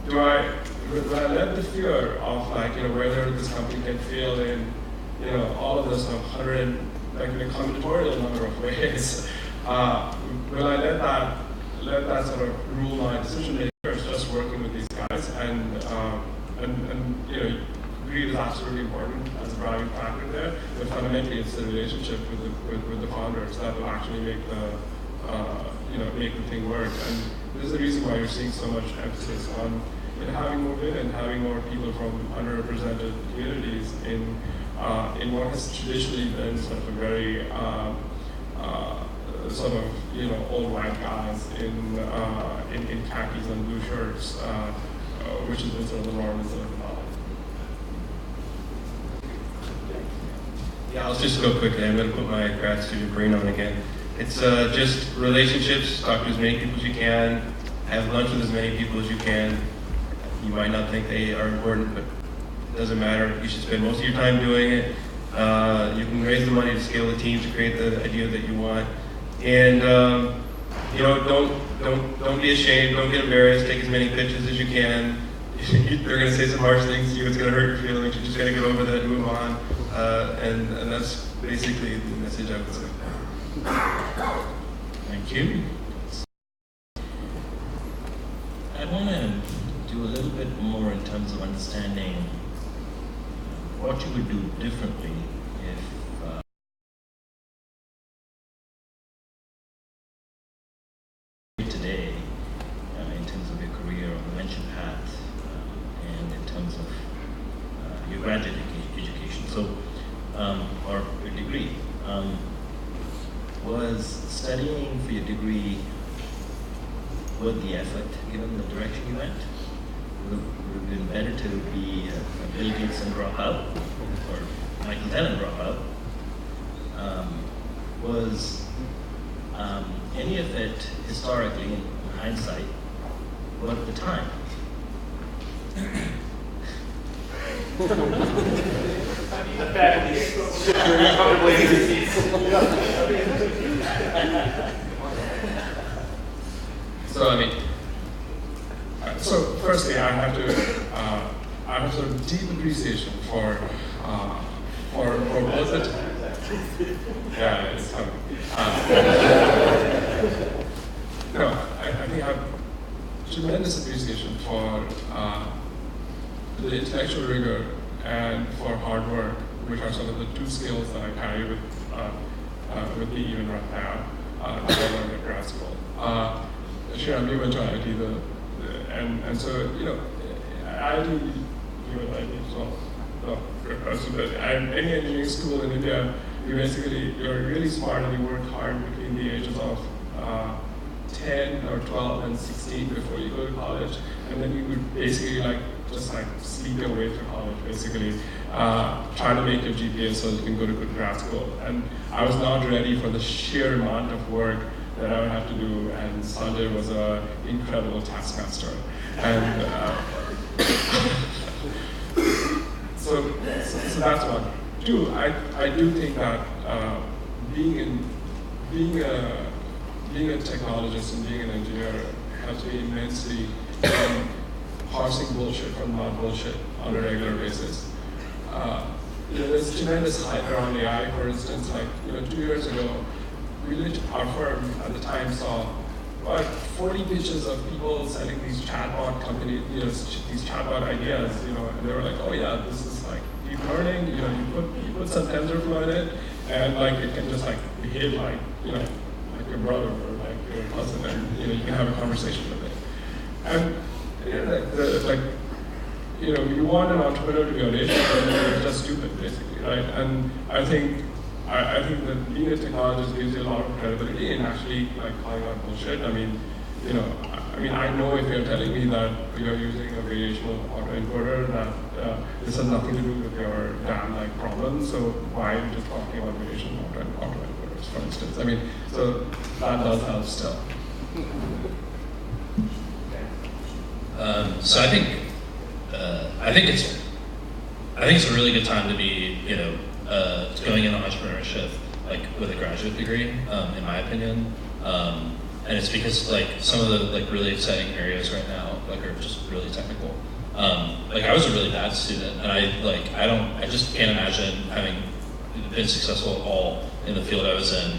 do I let the fear of whether this company can fail in all of this 100 in a combinatorial number of ways, will I let that sort of rule my decision makers just working with these guys, and greed is absolutely important as a driving factor there, but fundamentally it's the relationship with the founders that will actually make the thing work. And this is the reason why you're seeing so much emphasis on having more women, having more people from underrepresented communities in what has traditionally been sort of a very sort of old white guys in khakis and blue shirts, which has been sort of the norm in Silicon Valley. Yeah, I'll just go quickly. I'm going to put my grad student brain on again. It's just relationships, talk to as many people as you can, have lunch with as many people as you can. You might not think they are important, but it doesn't matter. You should spend most of your time doing it. You can raise the money to scale the team to create the idea that you want. And don't be ashamed, don't get embarrassed, take as many pitches as you can. They're going to say some harsh things to you, it's going to hurt your feelings, you just got to get over that and move on. And that's basically the message I would say. Thank you. I want to do a little bit more in terms of understanding what you would do differently if today, in terms of your career on the venture path, and in terms of your graduate education, so or your degree. was studying for your degree worth the effort, given the direction you went? Would it have been better to be a Bill Gates and drop out, or Michael Dell and drop out? Was any of it historically, in hindsight, worth the time? So I mean, so firstly, I have sort of deep appreciation for both it. Yeah, it's coming. No, I think I have tremendous appreciation for the intellectual rigor and for hard work, which are sort of the two skills that I carry with me even right now that I learned at grad school. Sriram, you went to IIT, and so IIT, you went to IIT as well. No, good question. But any engineering school in India, you're really smart and you work hard between the ages of 10 or 12 and 16 before you go to college, and then you would basically just sleep your way through college, basically try to make your GPA so you can go to good grad school. And I was not ready for the sheer amount of work that I would have to do, and Sanjay was an incredible taskmaster. And so that's one. Two, I do think that being a technologist and being an engineer helps me immensely in parsing bullshit from not bullshit on a regular basis. There's tremendous hype around AI, for instance. 2 years ago, our firm at the time saw 40 pitches of people selling these chatbot companies, these chatbot ideas, and they were like, oh yeah, this is deep learning. You put some TensorFlow in it, and it can just behave like your brother or your cousin, and you can have a conversation with it. And you want an entrepreneur to be audacious, and you're just stupid, basically, right? And I think that being a technologist gives you a lot of credibility in actually calling out bullshit. I know if you're telling me that you're using a variational autoencoder, that this has nothing to do with your damn problem. So why are you just talking about variational autoencoders, for instance? So that does help still. So I think it's a really good time to be going into entrepreneurship with a graduate degree, in my opinion, and it's because some of the really exciting areas right now are just really technical. I was a really bad student, and I just can't imagine having been successful at all in the field I was in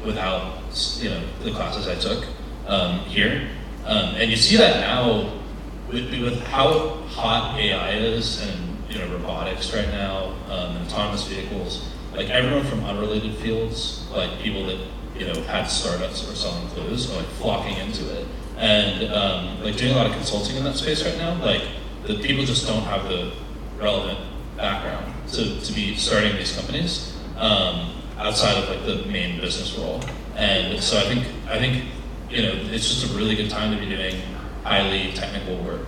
without the classes I took here, and you see that now. With how hot AI is and robotics right now, and autonomous vehicles, everyone from unrelated fields, people that had startups or selling clothes, are flocking into it, and doing a lot of consulting in that space right now. The people just don't have the relevant background to be starting these companies outside of the main business role, and so I think it's just a really good time to be doing highly technical work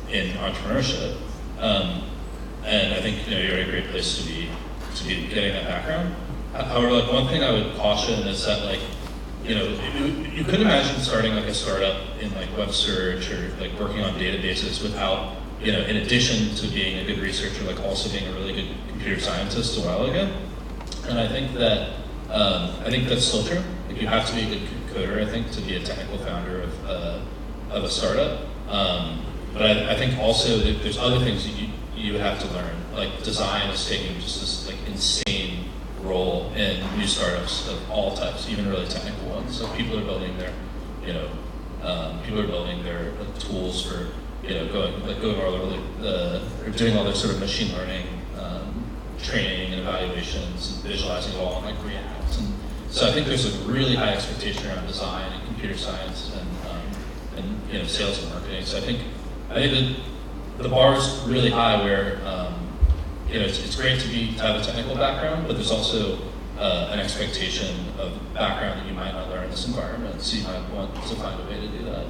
in entrepreneurship, and I think you're in a great place to be getting that background. However, one thing I would caution is that you could imagine starting a startup in web search or working on databases without in addition to being a good researcher, also being a really good computer scientist a while ago. And I think that's still true. You have to be a good coder, I think, to be a technical founder of a startup. But I think also that there's other things that you would have to learn. Design is taking just this insane role in new startups of all types, even really technical ones. So people are building their, tools for, or doing all their sort of machine learning training and evaluations, and visualizing it all in React. And so I think there's a really high expectation around design and computer science and sales and marketing. So I think that the bar is really high where it's great to have a technical background, but there's also an expectation of background that you might not learn in this environment. So you might want to find a way to do that.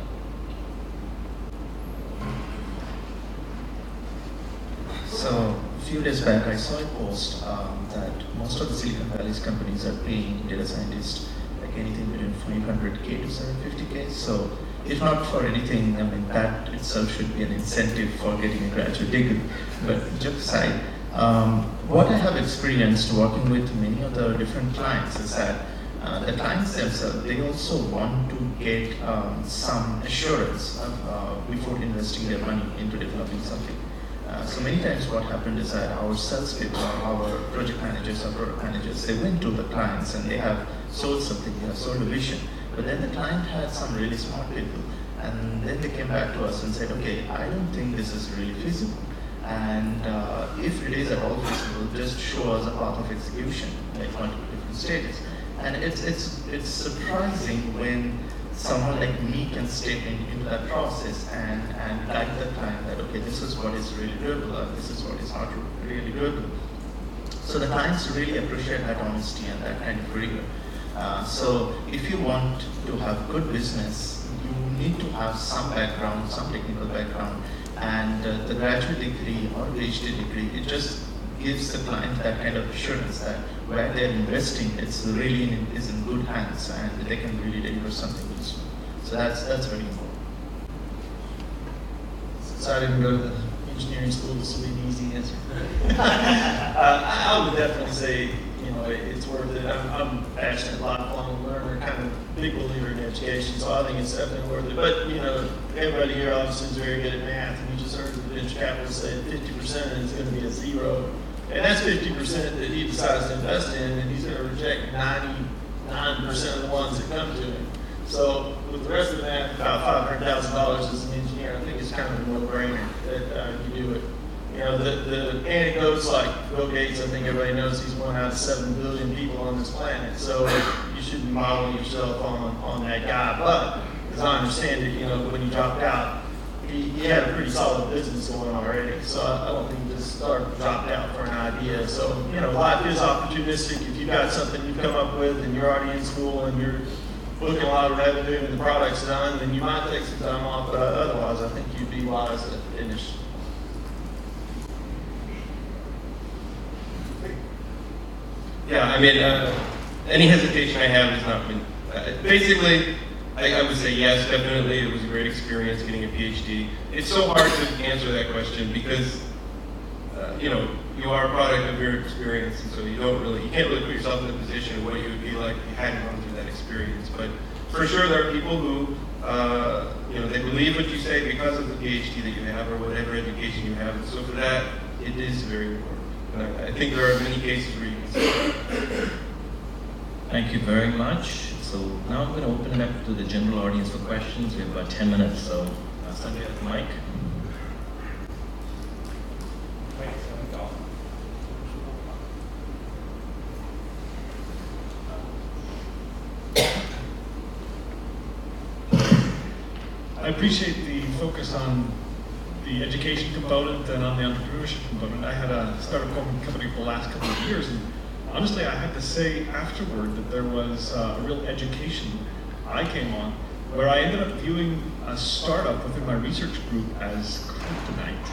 So a few days back, I saw a post that most of the Silicon Valley's companies are paying data scientists like anything between 500K to 750K. So if not for anything, I mean, that itself should be an incentive for getting a graduate degree. But joke aside, what I have experienced working with many of the different clients is that the clients themselves, they also want to get some assurance of, before investing their money into developing something. So many times what happened is that our salespeople, our project managers, our product managers, they went to the clients and they have sold something, they have sold a vision. But then the client had some really smart people, and then they came back to us and said, okay, I don't think this is really feasible. And if it is at all feasible, just show us a path of execution, like multiple different stages. And it's surprising when someone like me can step into that process and guide the client that, okay, this is what is really doable, and this is what is not really doable. So the clients really appreciate that honesty and that kind of rigor. So if you want to have good business, you need to have some background, some technical background, and the graduate degree or PhD degree, it just gives the client that kind of assurance that where they're investing, it's really is in good hands and they can really deliver something useful. So that's very important. So I didn't go to the engineering school, this will be an easy answer. I would definitely say, you know, it's worth it. I'm passionate, lifelong learner, kind of big believer in education, so I think it's definitely worth it. But, you know, everybody here obviously is very good at math, and you just heard the venture capitalist say 50% is going to be a zero. And that's 50% that he decides to invest in, and he's going to reject 99% of the ones that come to him. So with the rest of the math, about $500,000 as an engineer, I think it's kind of a no-brainer that you do it. You know, the anecdotes like Bill Gates, I think everybody knows he's 1 out of 7 billion people on this planet. So you shouldn't model yourself on that guy. But as I understand it, you know, when he dropped out, he had a pretty solid business going already. So I don't think he just dropped out for an idea. So, you know, life is opportunistic. If you've got something you've come up with and you're already in school and you're booking a lot of revenue and the product's done, then you might take some time off. But otherwise, I think you'd be wise to finish. Yeah, I mean, any hesitation I have has not been, basically, I would say yes, definitely, it was a great experience getting a PhD. It's so hard to answer that question because, you know, you are a product of your experience, and so you can't really put yourself in the position of what you would be like if you hadn't gone through that experience. But for sure, there are people who, you know, they believe what you say because of the PhD that you have or whatever education you have. And so for that, it is very important. And I think there are many cases where you can say that. Thank you very much. So now I'm going to open it up to the general audience for questions. We have about 10 minutes, so Sanjay has the mic. I appreciate the focus on the education component and on the entrepreneurship component. I had a startup company for the last couple of years, and honestly, I had to say afterward that there was a real education I came on, where I ended up viewing a startup within my research group as kryptonite.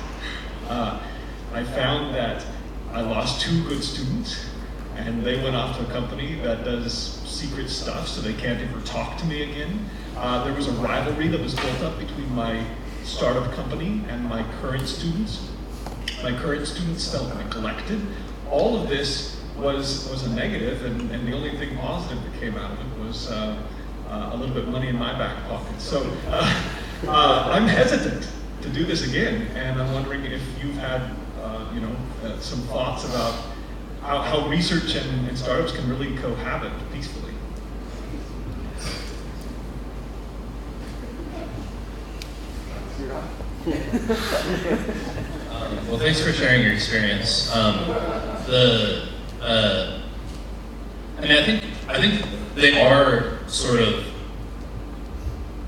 I found that I lost 2 good students, and they went off to a company that does secret stuff, so they can't ever talk to me again. There was a rivalry that was built up between my startup company and my current students. My current students felt neglected. All of this was a negative, and the only thing positive that came out of it was a little bit of money in my back pocket. So I'm hesitant to do this again, and I'm wondering if you've had some thoughts about how research and startups can really cohabit peacefully. Well, thanks for sharing your experience. I think they are sort of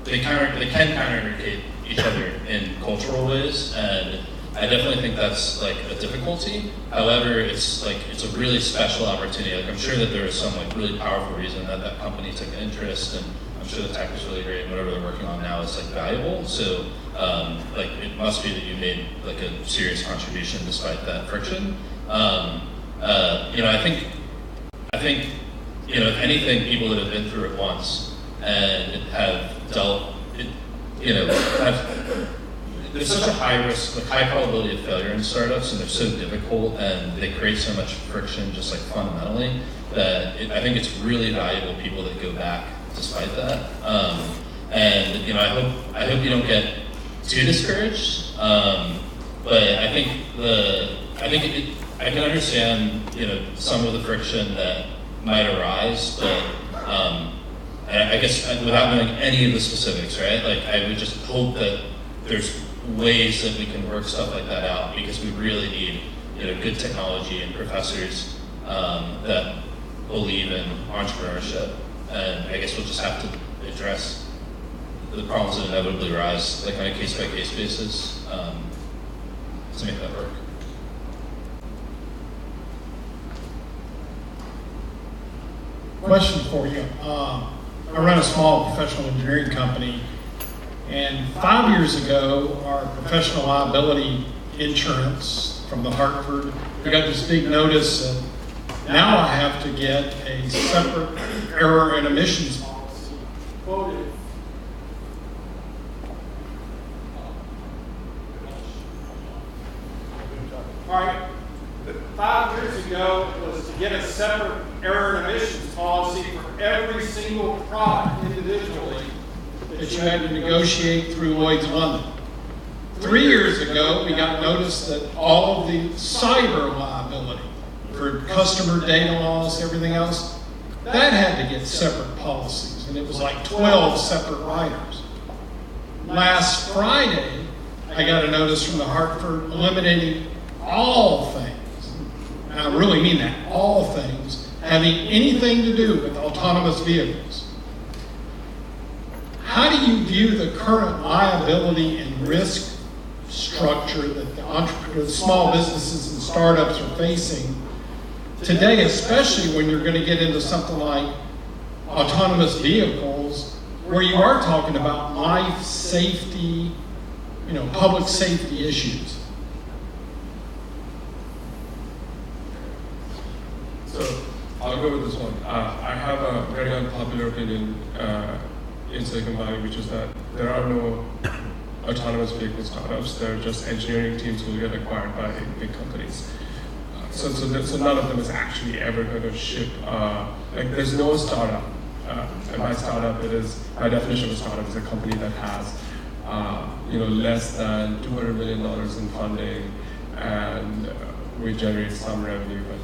they can counter-indicate each other in cultural ways, and I definitely think that's like a difficulty. However, it's a really special opportunity. Like I'm sure that there is some like really powerful reason that that company took an interest, and I'm sure the tech is really great and whatever they're working on now is like valuable. So like it must be that you made like a serious contribution despite that friction. You know, I think you know, if anything, people that have been through it once and have dealt it, you know, there's such a high risk, like high probability of failure in startups, and they're so difficult, and they create so much friction, just like fundamentally, that I think it's really valuable people that go back despite that. And you know, I hope you don't get too discouraged. But I think I can understand, you know, some of the friction that might arise, but I guess without knowing any of the specifics, right? Like I would just hope that there's ways that we can work stuff like that out, because we really need, you know, good technology and professors that believe in entrepreneurship. And I guess we'll just have to address the problems that inevitably arise, like on a case-by-case basis, to make that work. Question for you. I run a small professional engineering company, and 5 years ago, our professional liability insurance from the Hartford, we got this big notice that now I have to get a separate error and omissions policy quoted. All right. 5 years ago, it was to get a separate error and emissions policy for every single product individually that you had to negotiate through Lloyd's of London. 3 years ago, we got notice that all of the cyber liability for customer data loss, everything else, that had to get separate policies, and it was like 12 separate writers. Last Friday, I got a notice from the Hartford eliminating all things, and I really mean that, all things, having anything to do with autonomous vehicles. How do you view the current liability and risk structure that the entrepreneurs, small businesses and startups are facing today, especially when you're going to get into something like autonomous vehicles, where you are talking about life, safety, you know, public safety issues? So I'll go with this one. I have a very unpopular opinion in Silicon Valley, which is that there are no autonomous vehicle startups. They're just engineering teams who will get acquired by big companies. So none of them is actually ever going to ship. Like there's no startup. And by startup, by definition of a startup is a company that has less than $200 million in funding, and we generate some revenue, but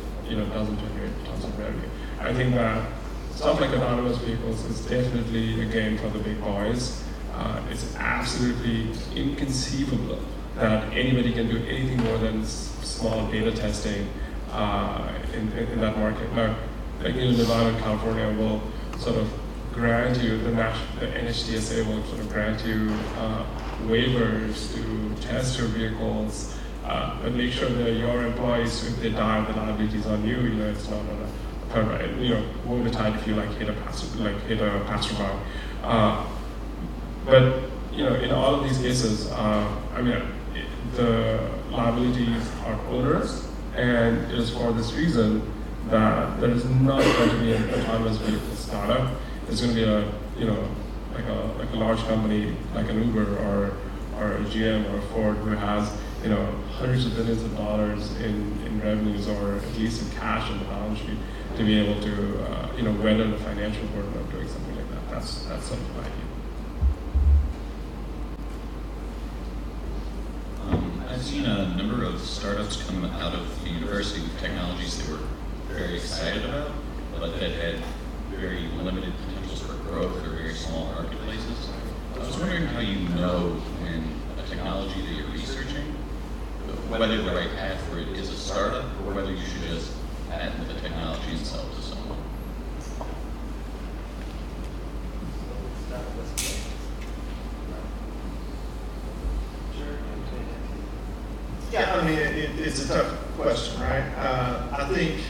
doesn't generate tons of revenue. I think that stuff like autonomous vehicles is definitely a game for the big boys. It's absolutely inconceivable that anybody can do anything more than small beta testing in that market. Now, like Nevada and California will sort of grant you, the NHTSA will sort of grant you waivers to test your vehicles, but make sure that your employees, if they die, the liability is on you. It's not on a permit. Won't be tied if you hit a passerby. But in all of these cases, the liabilities are onerous, and it is for this reason that there is not going to be an autonomous vehicle startup. It's going to be a large company like an Uber or a GM or a Ford who has hundreds of billions of dollars in revenues, or at least in cash on the balance sheet, to be able to weather the financial burden of doing something like that. That's sort of my idea. I've seen a number of startups come out of the university with technologies they were very excited about, but that had very limited potentials for growth or very small marketplaces. I was wondering how you know when a technology that you're researching, whether the right path for it is a startup or whether you should just patent the technology and sell it to someone. Yeah, I mean, it's a tough question, right? I think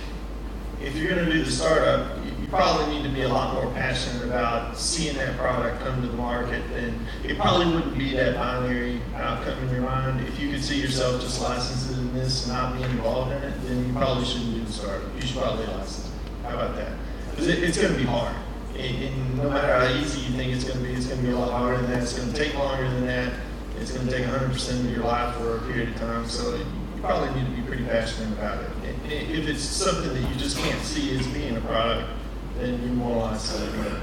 if you're going to do the startup, you probably need to be a lot more passionate about seeing that product come to the market. And it probably wouldn't be that binary outcome in your mind. If you could see yourself just licensing this and not being involved in it, then you probably shouldn't do the startup. You should probably license it. How about that? Because it's going to be hard. And no matter how easy you think it's going to be a lot harder than that. It's going to take longer than that. It's going to take 100% of your life for a period of time. So you probably need to be pretty passionate about it. And if it's something that you just can't see as being a product, then you're more likely to do it.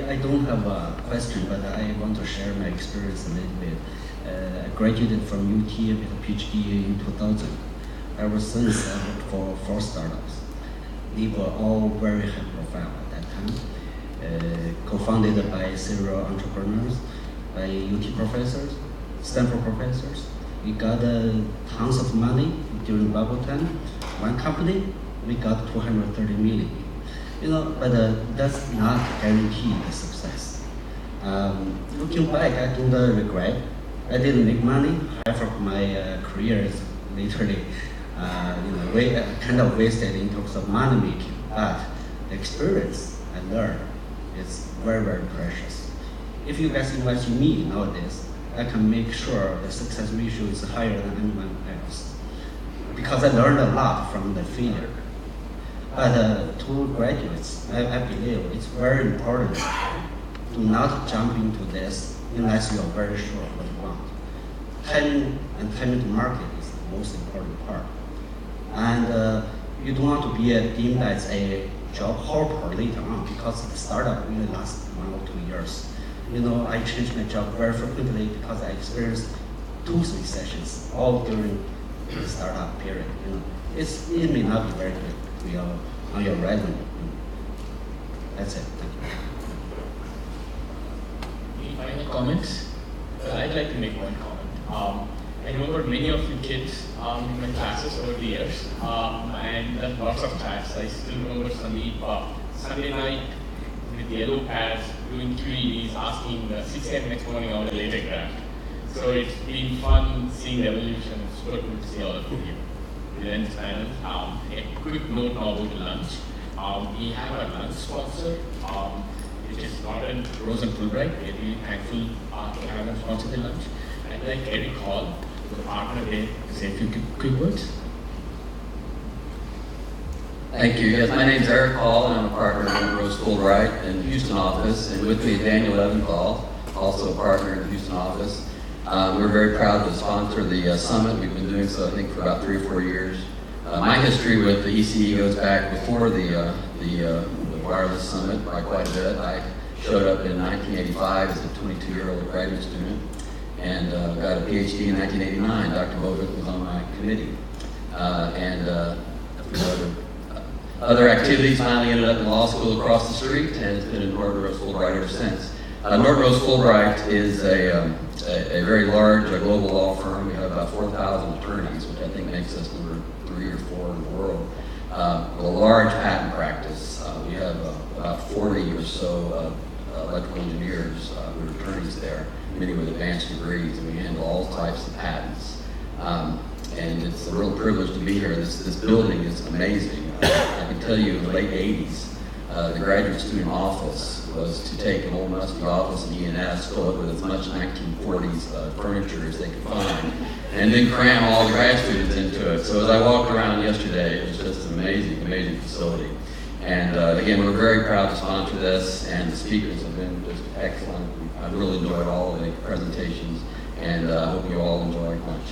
I don't have a question, but I want to share my experience a little bit. I graduated from UT with a PhD in 2000. Ever since, I worked for 4 startups. They were all very high profile at that time. Co-founded by several entrepreneurs, by UT professors, Stanford professors. We got tons of money during bubble time. One company, we got 230 million. But that's not guarantee the success. Looking back, I don't regret. I didn't make money. Half of my career is literally, kind of wasted in terms of money making. But the experience I learned is very, very precious. If you guys invest in me nowadays, I can make sure the success ratio is higher than anyone else. Because I learned a lot from the failure. But to graduates, I believe it's very important to not jump into this unless you are very sure of what you want. Timing and timing to market is the most important part. And you don't want to be deemed as a job hopper later on, because the startup really lasts 1 or 2 years. I changed my job very frequently because I experienced 2-3 sessions all during the startup period. It may not be very good on your resume. That's it. Thank you. Any final comments? I'd like to make one comment. I remember many of you kids in my classes over the years, and lots of chats. I still remember Sandeep Sunday night with yellow pads doing QEDs, asking 6 a.m. next morning on the later graph. So it's been fun seeing the evolution. It's super good to see all of you here. Then panel. A quick note now about lunch. We have a lunch sponsor, which is Northern Rose and Fulbright. We're really thankful to have them sponsor the lunch. I'd like Eric Hall, the partner there, to say a few quick words. Thank you. Yes, my name is Eric Hall, and I'm a partner in Rose Fulbright in the Houston office. And with me is Daniel Leventhal, also a partner in the Houston office. We're very proud to sponsor the summit. We've been doing so, I think, for about 3 or 4 years. My history with the ECE goes back before the wireless summit by quite a bit. I showed up in 1985 as a 22-year-old graduate student and got a PhD in 1989. Dr. Bovic was on my committee. Other activities, finally ended up in law school across the street, and it's been in Northern Rose Fulbright ever since. Northern Rose Fulbright is a very large global law firm. We have about 4,000 attorneys, which I think makes us number 3 or 4 in the world. With a large patent practice. We have about 40 or so electrical engineers who are attorneys there, many with advanced degrees, and we handle all types of patents. And it's a real privilege to be here. This building is amazing. I can tell you in the late 80s, the graduate student office was to take an old musty office in E&S, fill it with as much 1940s furniture as they could find, and then cram all the grad students into it. So as I walked around yesterday, it was just an amazing, amazing facility. And again, we're very proud to sponsor this, and the speakers have been just excellent. I've really enjoyed all of the presentations, and I hope you all enjoy lunch.